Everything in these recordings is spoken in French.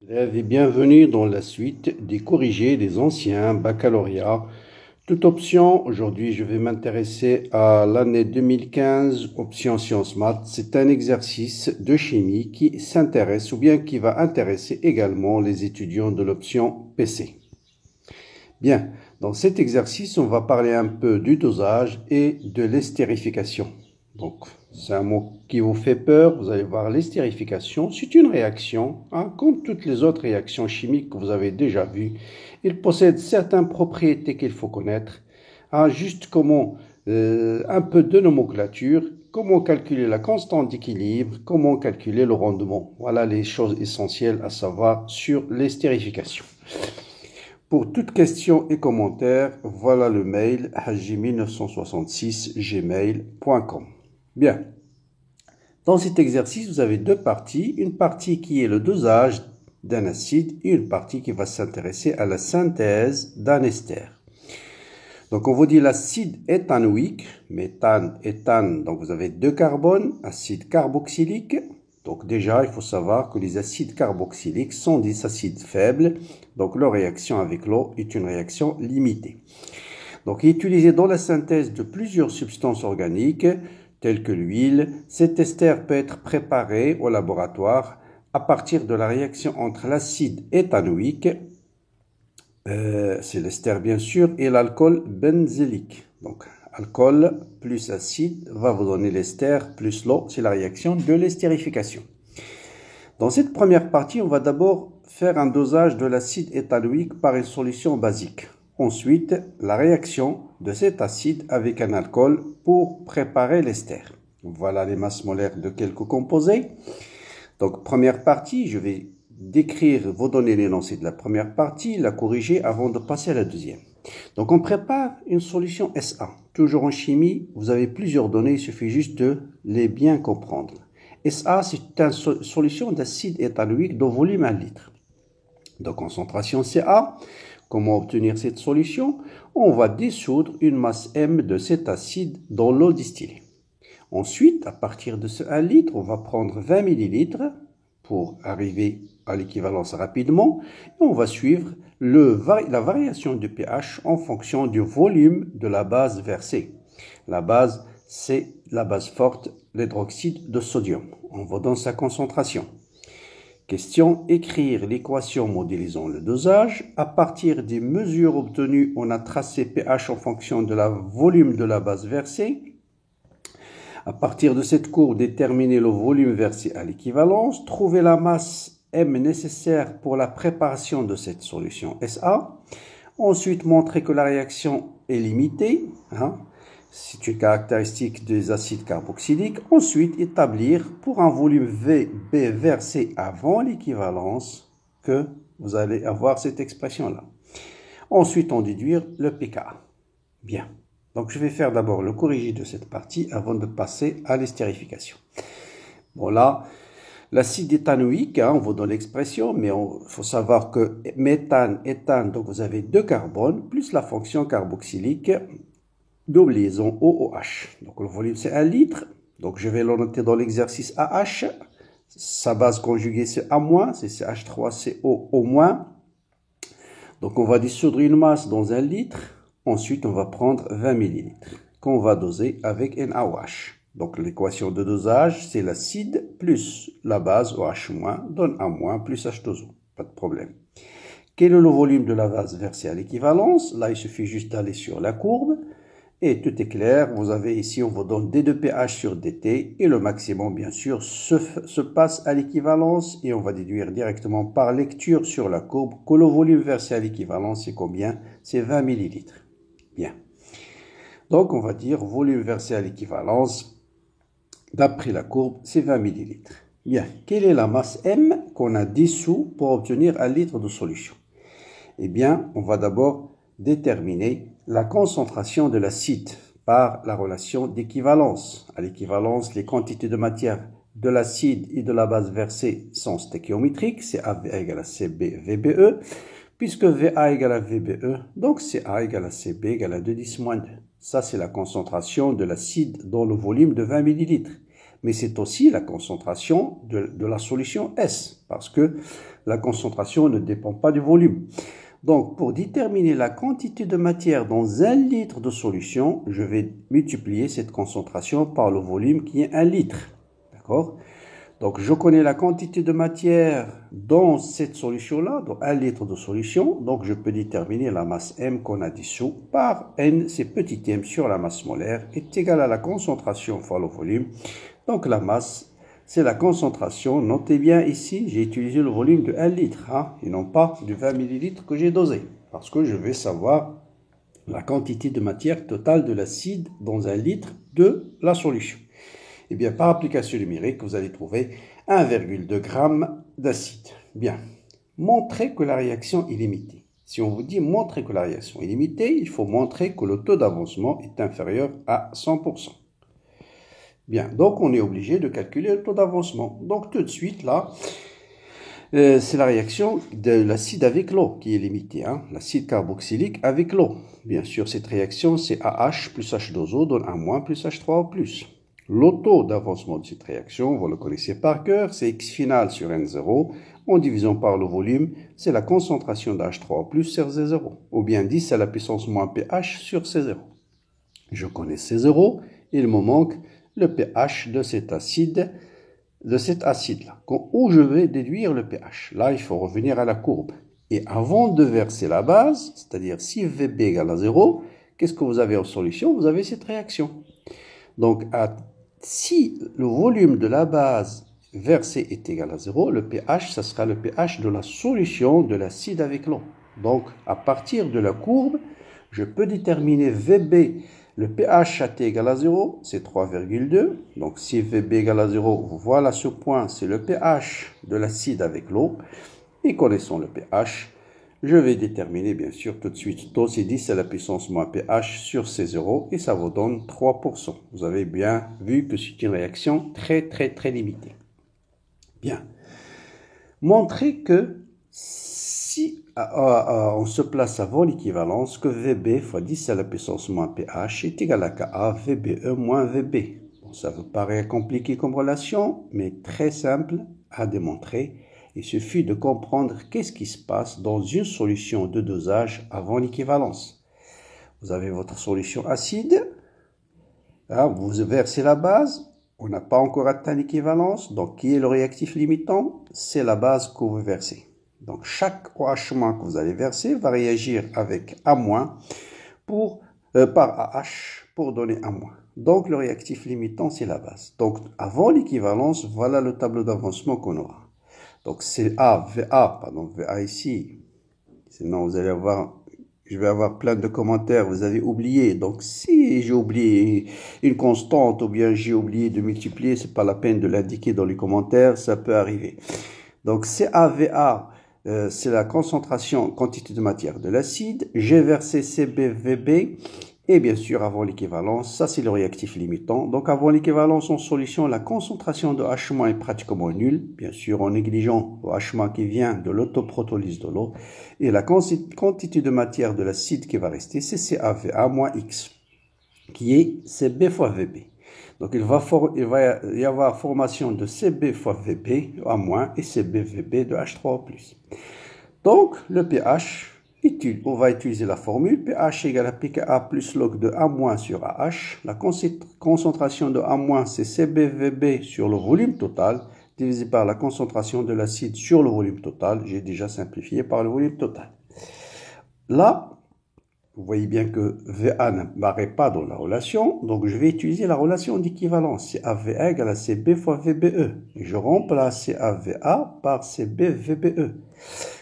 Élèves et bienvenue dans la suite des corrigés des anciens baccalauréats. Toute option, aujourd'hui je vais m'intéresser à l'année 2015, option sciences maths. C'est un exercice de chimie qui s'intéresse ou bien qui va intéresser également les étudiants de l'option PC. Bien, dans cet exercice, on va parler un peu du dosage et de l'estérification. Donc, c'est un mot qui vous fait peur. Vous allez voir l'estérification. C'est une réaction, comme toutes les autres réactions chimiques que vous avez déjà vues. Il possède certaines propriétés qu'il faut connaître. Juste comment, un peu de nomenclature, comment calculer la constante d'équilibre, comment calculer le rendement. Voilà les choses essentielles à savoir sur l'estérification. Pour toute question et commentaire, voilà le mail haji1966gmail.com. Bien. Dans cet exercice, vous avez deux parties. Une partie qui est le dosage d'un acide et une partie qui va s'intéresser à la synthèse d'un ester. Donc, on vous dit l'acide éthanoïque, méthane, éthane, donc vous avez deux carbones, acide carboxylique. Donc déjà, il faut savoir que les acides carboxyliques sont des acides faibles, donc leur réaction avec l'eau est une réaction limitée. Donc, utilisé dans la synthèse de plusieurs substances organiques, telles que l'huile, cet ester peut être préparé au laboratoire à partir de la réaction entre l'acide éthanoïque, c'est l'ester bien sûr, et l'alcool benzylique. Donc, alcool plus acide va vous donner l'ester plus l'eau, c'est la réaction de l'estérification. Dans cette première partie, on va d'abord faire un dosage de l'acide éthanoïque par une solution basique. Ensuite, la réaction de cet acide avec un alcool pour préparer l'ester. Voilà les masses molaires de quelques composés. Donc, première partie, je vais décrire, vous donner l'énoncé de la première partie, la corriger avant de passer à la deuxième. Donc, on prépare une solution SA. Toujours en chimie, vous avez plusieurs données, il suffit juste de les bien comprendre. SA, c'est une solution d'acide éthanoïque de volume 1 litre. De concentration Ca. Comment obtenir cette solution? On va dissoudre une masse M de cet acide dans l'eau distillée. Ensuite, à partir de ce 1 litre, on va prendre 20 millilitres pour arriver à l'équivalence rapidement. Et on va suivre la variation du pH en fonction du volume de la base versée. La base, c'est la base forte, l'hydroxyde de sodium. On va dans sa concentration. Question, écrire l'équation modélisant le dosage. À partir des mesures obtenues, on a tracé pH en fonction de la volume de la base versée. À partir de cette courbe, déterminer le volume versé à l'équivalence. Trouver la masse M nécessaire pour la préparation de cette solution SA. Ensuite, montrer que la réaction est limitée. C'est une caractéristique des acides carboxyliques. Ensuite, établir pour un volume VB versé avant l'équivalence que vous allez avoir cette expression-là. Ensuite, on déduire le pK. Bien. Donc, je vais faire d'abord le corrigé de cette partie avant de passer à l'estérification. Bon, là, l'acide éthanoïque, on vous donne l'expression, mais il faut savoir que méthane, éthane, donc vous avez deux carbones, plus la fonction carboxylique, double liaison OOH. Donc le volume c'est 1 litre. Donc je vais le noter dans l'exercice AH. Sa base conjuguée c'est A-, c'est CH3COO-. Donc on va dissoudre une masse dans 1 litre. Ensuite on va prendre 20 millilitres qu'on va doser avec NaOH. Donc l'équation de dosage c'est l'acide plus la base OH- donne A- plus H2O. Pas de problème. Quel est le volume de la base versée à l'équivalence? Là il suffit juste d'aller sur la courbe. Et tout est clair, vous avez ici, on vous donne D2pH sur dt, et le maximum, bien sûr, se passe à l'équivalence, et on va déduire directement par lecture sur la courbe que le volume versé à l'équivalence, c'est combien? C'est 20 millilitres. Bien. Donc, on va dire volume versé à l'équivalence, d'après la courbe, c'est 20 millilitres. Bien. Quelle est la masse M qu'on a dissous pour obtenir 1 litre de solution? Eh bien, on va d'abord déterminer la concentration de l'acide par la relation d'équivalence. À l'équivalence, les quantités de matière de l'acide et de la base versée sont stéchiométriques, c'est AVA égale à CB VBE, puisque VA égale à VBE, donc CA égale à CB égale à 2 10 moins 2. Ça, c'est la concentration de l'acide dans le volume de 20 millilitres. mais c'est aussi la concentration de la solution S, parce que la concentration ne dépend pas du volume. Donc, pour déterminer la quantité de matière dans 1 litre de solution, je vais multiplier cette concentration par le volume qui est 1 litre. D'accord? Donc, je connais la quantité de matière dans cette solution-là, dans 1 litre de solution. Donc, je peux déterminer la masse M qu'on a dissous par N, c'est petit m sur la masse molaire, est égal à la concentration fois le volume. Donc, la masse, c'est la concentration. Notez bien ici, j'ai utilisé le volume de 1 litre, et non pas du 20 millilitres que j'ai dosé. Parce que je vais savoir la quantité de matière totale de l'acide dans 1 litre de la solution. Eh bien, par application numérique, vous allez trouver 1,2 g d'acide. Bien, montrez que la réaction est limitée. Si on vous dit montrer que la réaction est limitée, il faut montrer que le taux d'avancement est inférieur à 100%. Bien, donc on est obligé de calculer le taux d'avancement. Donc tout de suite, là, c'est la réaction de l'acide avec l'eau qui est limitée, l'acide carboxylique avec l'eau. Bien sûr, cette réaction, c'est AH plus H2O donne A- plus H3O+. Le taux d'avancement de cette réaction, vous le connaissez par cœur, c'est X final sur N0, en divisant par le volume, c'est la concentration d'H3O+, sur C0, ou bien 10 à la puissance moins pH sur C0. Je connais C0, il me manque le pH de cet acide-là. Où je vais déduire le pH? Là, il faut revenir à la courbe. Et avant de verser la base, c'est-à-dire si VB égale à 0, qu'est-ce que vous avez en solution? Vous avez cette réaction. Donc, si le volume de la base versée est égal à 0, le pH, ça sera le pH de la solution de l'acide avec l'eau. Donc, à partir de la courbe, je peux déterminer VB. Le pH à T égale à 0, c'est 3,2. Donc, si VB égale à 0, voilà ce point, c'est le pH de l'acide avec l'eau. Et connaissant le pH, je vais déterminer, bien sûr, tout de suite, taux c'est 10 à la puissance moins pH sur C0, et ça vous donne 3%. Vous avez bien vu que c'est une réaction très, très, très limitée. Bien. Montrez que si on se place avant l'équivalence, que VB fois 10 à la puissance moins pH est égal à Ka VBE moins VB. Bon, ça vous paraît compliqué comme relation, mais très simple à démontrer. Il suffit de comprendre qu'est-ce qui se passe dans une solution de dosage avant l'équivalence. Vous avez votre solution acide, vous versez la base, on n'a pas encore atteint l'équivalence, donc qui est le réactif limitant? C'est la base que vous versez. Donc chaque OH- que vous allez verser va réagir avec A- par AH pour donner A-. Donc le réactif limitant, c'est la base. Donc avant l'équivalence, voilà le tableau d'avancement qu'on aura. Donc c'est VA ici. Sinon vous allez avoir, je vais avoir plein de commentaires, vous avez oublié. Donc si j'ai oublié une constante ou bien j'ai oublié de multiplier, c'est pas la peine de l'indiquer dans les commentaires, ça peut arriver. Donc CAVA, c'est la concentration, quantité de matière de l'acide. J'ai versé CBVB. Et bien sûr, avant l'équivalence, ça c'est le réactif limitant. Donc avant l'équivalence en solution, la concentration de H- est pratiquement nulle. Bien sûr, en négligeant le H- qui vient de l'autoprotolyse de l'eau. Et la quantité de matière de l'acide qui va rester, c'est CaVA moins X, qui est CB fois VB. Donc il va y avoir formation de CB fois VB à moins et CBVB de H3O+. Donc le pH, on va utiliser la formule pH égale à pKa plus log de A- sur AH. La concentration de A- c'est CBVB sur le volume total, divisé par la concentration de l'acide sur le volume total. J'ai déjà simplifié par le volume total. Là, vous voyez bien que VA n'apparaît pas dans la relation, donc je vais utiliser la relation d'équivalence. CaVA égale à CB fois VBE. Et je remplace CaVA par CBVBE.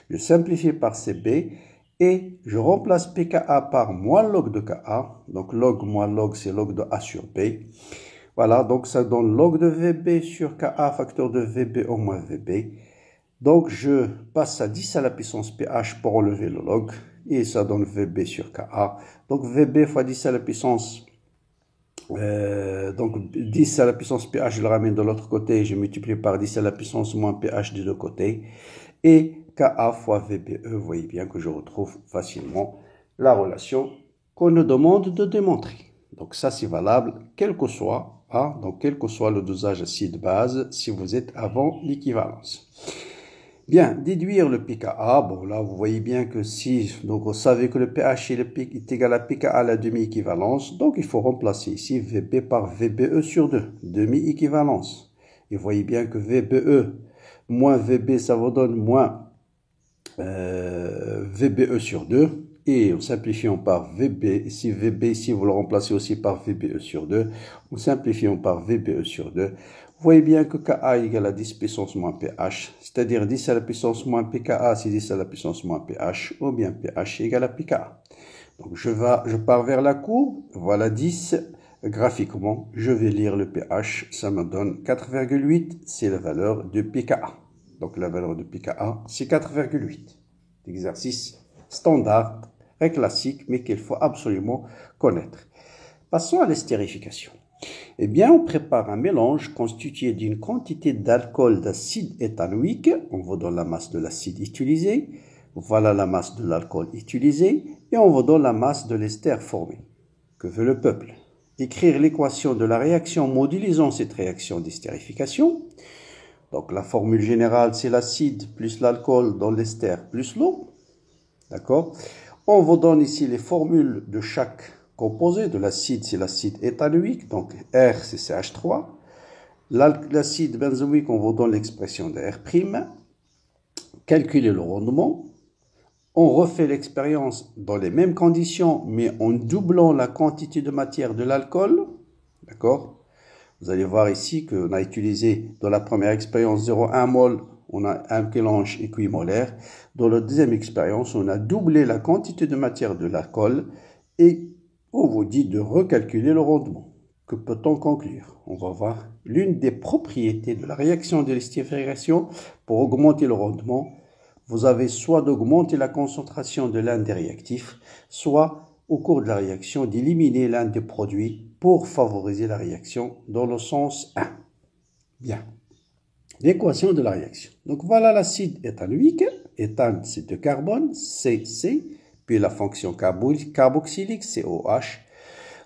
Je simplifie par CB et je remplace pKa par moins log de Ka. Donc log moins log, c'est log de A sur B. Voilà, donc ça donne log de VB sur Ka, facteur de VB au moins VB. Donc je passe à 10 à la puissance pH pour enlever le log. Et ça donne VB sur Ka. Donc VB fois 10 à la puissance... donc 10 à la puissance pH, je le ramène de l'autre côté. Je multiplie par 10 à la puissance moins pH des deux côtés. Et Ka fois VBE, vous voyez bien que je retrouve facilement la relation qu'on nous demande de démontrer. Donc ça, c'est valable, quel que soit pKa, donc quel que soit le dosage acide-base, si vous êtes avant l'équivalence. Bien, déduire le pKa, bon là vous voyez bien que si, donc vous savez que le pH est égal à pKa à la demi-équivalence, donc il faut remplacer ici VB par VBE sur 2, demi-équivalence. Et vous voyez bien que VBE moins VB, ça vous donne moins VBE sur 2. Et en simplifiant par VB, ici VB, ici vous le remplacez aussi par VBE sur 2. En simplifiant par VBE sur 2, vous voyez bien que Ka égale à 10 puissance moins pH, c'est-à-dire 10 à la puissance moins pKa, c'est 10 à la puissance moins pH, ou bien pH égale à pKa. Donc je pars vers la courbe, voilà 10, graphiquement, je vais lire le pH, ça me donne 4,8, c'est la valeur de pKa. Donc la valeur de pKa, c'est 4,8. Exercice standard, très classique, mais qu'il faut absolument connaître. Passons à l'estérification. Eh bien, on prépare un mélange constitué d'une quantité d'alcool d'acide éthanoïque. On vous donne la masse de l'acide utilisé. Voilà la masse de l'alcool utilisé. Et on vous donne la masse de l'ester formé. Que veut le peuple? Écrire l'équation de la réaction modulisant cette réaction d'estérification. Donc, la formule générale, c'est l'acide plus l'alcool dans l'ester plus l'eau. D'accord? On vous donne ici les formules de chaque composé. De l'acide, c'est l'acide éthanoïque, donc R, c'est CH3. L'acide benzoïque, on vous donne l'expression de R'. Calculez le rendement. On refait l'expérience dans les mêmes conditions, mais en doublant la quantité de matière de l'alcool. D'accord? Vous allez voir ici qu'on a utilisé dans la première expérience 0,1 mol, on a un mélange équimolaire. Dans la deuxième expérience, on a doublé la quantité de matière de l'alcool et on vous dit de recalculer le rendement. Que peut-on conclure? On va voir l'une des propriétés de la réaction de l'estérification pour augmenter le rendement. Vous avez soit d'augmenter la concentration de l'un des réactifs, soit au cours de la réaction d'éliminer l'un des produits pour favoriser la réaction dans le sens 1. Bien. L'équation de la réaction. Donc voilà l'acide éthanoïque. Éthane, c'est de carbone, CC, puis la fonction carboxylique, COH.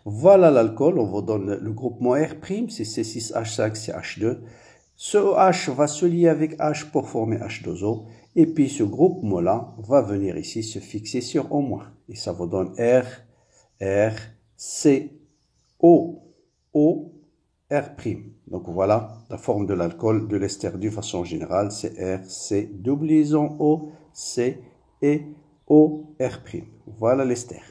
Voilà l'alcool, on vous donne le groupement R', c'est C6H5CH2. Ce OH va se lier avec H pour former H2O. Et puis ce groupement-là va venir ici se fixer sur O-. Et ça vous donne R, C, O, R'. Donc voilà la forme de l'alcool, de l'ester d'une façon générale, c'est R, C, double liaison O, C et O, R'. Voilà l'ester.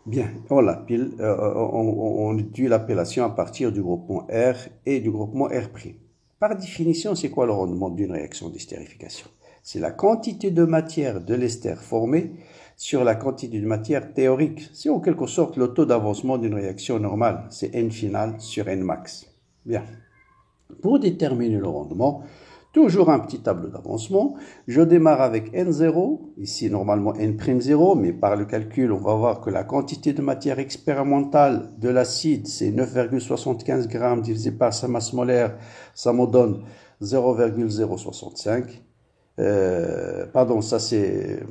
Bien, on étudie l'appellation à partir du groupement R et du groupement R'. Par définition, c'est quoi le rendement d'une réaction d'estérification? C'est la quantité de matière de l'ester formée sur la quantité de matière théorique. C'est en quelque sorte le taux d'avancement d'une réaction normale. C'est N final sur N max. Bien. Pour déterminer le rendement, toujours un petit tableau d'avancement. Je démarre avec N0, ici normalement N'0, mais par le calcul, on va voir que la quantité de matière expérimentale de l'acide, c'est 9,75 g divisé par sa masse molaire, ça me donne 0,065. Pardon, ça c'est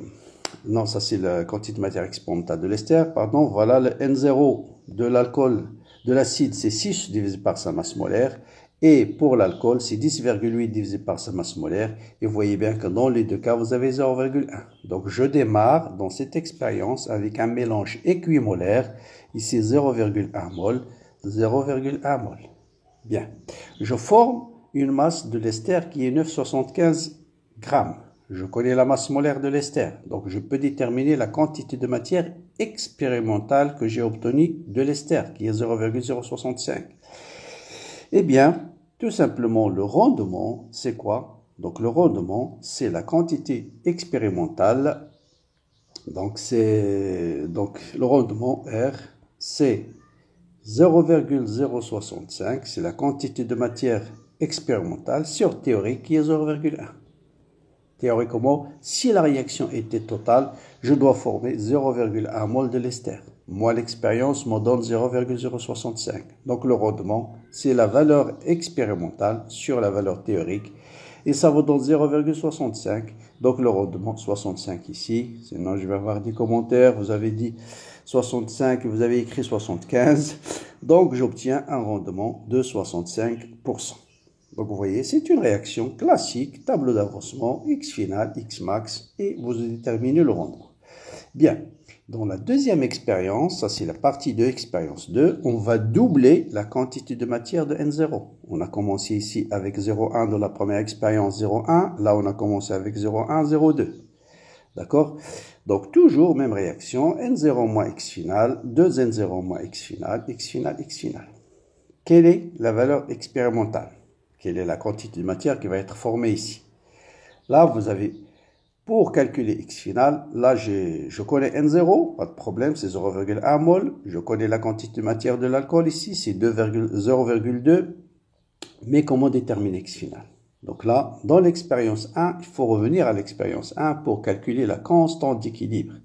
la quantité de matière expérimentale de l'ester. Pardon, voilà le N0 de l'alcool, de l'acide, c'est 6 divisé par sa masse molaire. Et pour l'alcool, c'est 10,8 divisé par sa masse molaire. Et vous voyez bien que dans les deux cas, vous avez 0,1. Donc, je démarre dans cette expérience avec un mélange équimolaire. Ici, 0,1 mol, 0,1 mol. Bien. Je forme une masse de l'ester qui est 9,75 grammes. Je connais la masse molaire de l'ester. Donc, je peux déterminer la quantité de matière expérimentale que j'ai obtenue de l'ester, qui est 0,065. Eh bien, tout simplement, le rendement, c'est quoi? Donc, le rendement, c'est la quantité expérimentale. Donc, le rendement R, c'est 0,065. C'est la quantité de matière expérimentale sur théorique qui est 0,1. Théoriquement, si la réaction était totale, je dois former 0,1 mol de l'ester. Moi, l'expérience me donne 0,065. Donc, le rendement, c'est la valeur expérimentale sur la valeur théorique. Et ça vous donne 0,65. Donc le rendement 65 ici. Sinon, je vais avoir des commentaires. Vous avez dit 65 et vous avez écrit 75. Donc j'obtiens un rendement de 65%. Donc vous voyez, c'est une réaction classique, tableau d'avancement, X final, X max, et vous déterminez le rendement. Bien, dans la deuxième expérience, ça c'est la partie de expérience 2, on va doubler la quantité de matière de N0. On a commencé ici avec 0,1 dans la première expérience 0,1, là on a commencé avec 0,1, 0,2. D'accord? Donc toujours même réaction, N0 moins X final, 2N0 moins X final, X final, X final. Quelle est la valeur expérimentale? Quelle est la quantité de matière qui va être formée ici? Là, vous avez, pour calculer X final, là, je connais N0, pas de problème, c'est 0,1 mol. Je connais la quantité de matière de l'alcool ici, c'est 0,2. Mais comment déterminer X final? Donc là, dans l'expérience 1, il faut revenir à l'expérience 1 pour calculer la constante d'équilibre.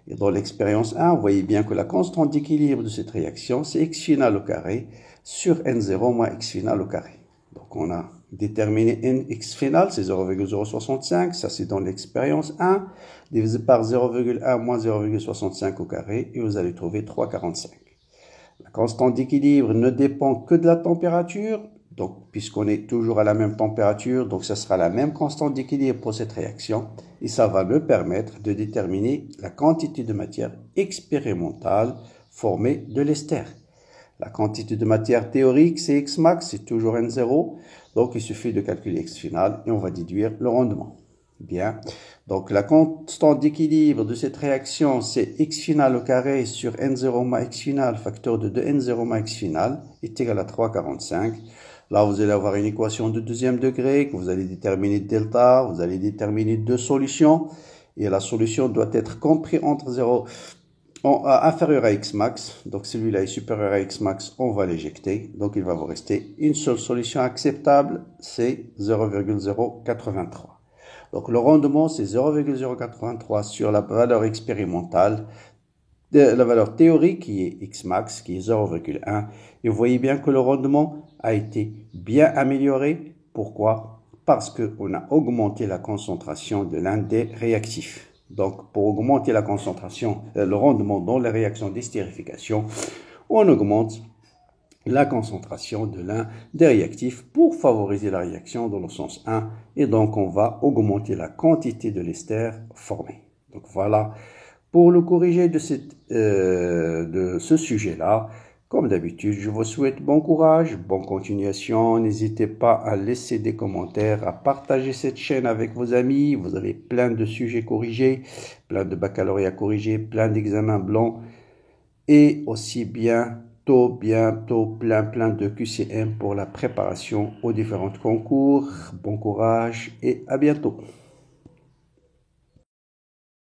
Et dans l'expérience 1, vous voyez bien que la constante d'équilibre de cette réaction, c'est X final au carré sur N0 moins X final au carré. Donc on a déterminé Nx final, c'est 0,065, ça c'est dans l'expérience 1, divisé par 0,1 moins 0,65 au carré, et vous allez trouver 3,45. La constante d'équilibre ne dépend que de la température, donc puisqu'on est toujours à la même température, donc ce sera la même constante d'équilibre pour cette réaction, et ça va me permettre de déterminer la quantité de matière expérimentale formée de l'ester. La quantité de matière théorique, c'est X max, c'est toujours N0. Donc, il suffit de calculer X final et on va déduire le rendement. Bien. Donc, la constante d'équilibre de cette réaction, c'est X final au carré sur N0 moins X final, facteur de 2N0 moins X final, est égal à 3,45. Là, vous allez avoir une équation de deuxième degré que vous allez déterminer delta, vous allez déterminer deux solutions. Et la solution doit être comprise entre 0 inférieur à X max, donc celui-là est supérieur à X max, on va l'éjecter, donc il va vous rester une seule solution acceptable, c'est 0,083. Donc le rendement c'est 0,083 sur la valeur expérimentale, la valeur théorique qui est X max, qui est 0,1, et vous voyez bien que le rendement a été bien amélioré. Pourquoi? Parce qu'on a augmenté la concentration de l'un des réactifs. Donc, pour augmenter la concentration, le rendement dans les réactions d'estérification, on augmente la concentration de l'un des réactifs pour favoriser la réaction dans le sens 1. Et donc, on va augmenter la quantité de l'ester formé. Donc, voilà pour le corriger de ce sujet-là. Comme d'habitude, je vous souhaite bon courage, bonne continuation. N'hésitez pas à laisser des commentaires, à partager cette chaîne avec vos amis. Vous avez plein de sujets corrigés, plein de baccalauréat corrigés, plein d'examens blancs et aussi bientôt, plein de QCM pour la préparation aux différents concours. Bon courage et à bientôt.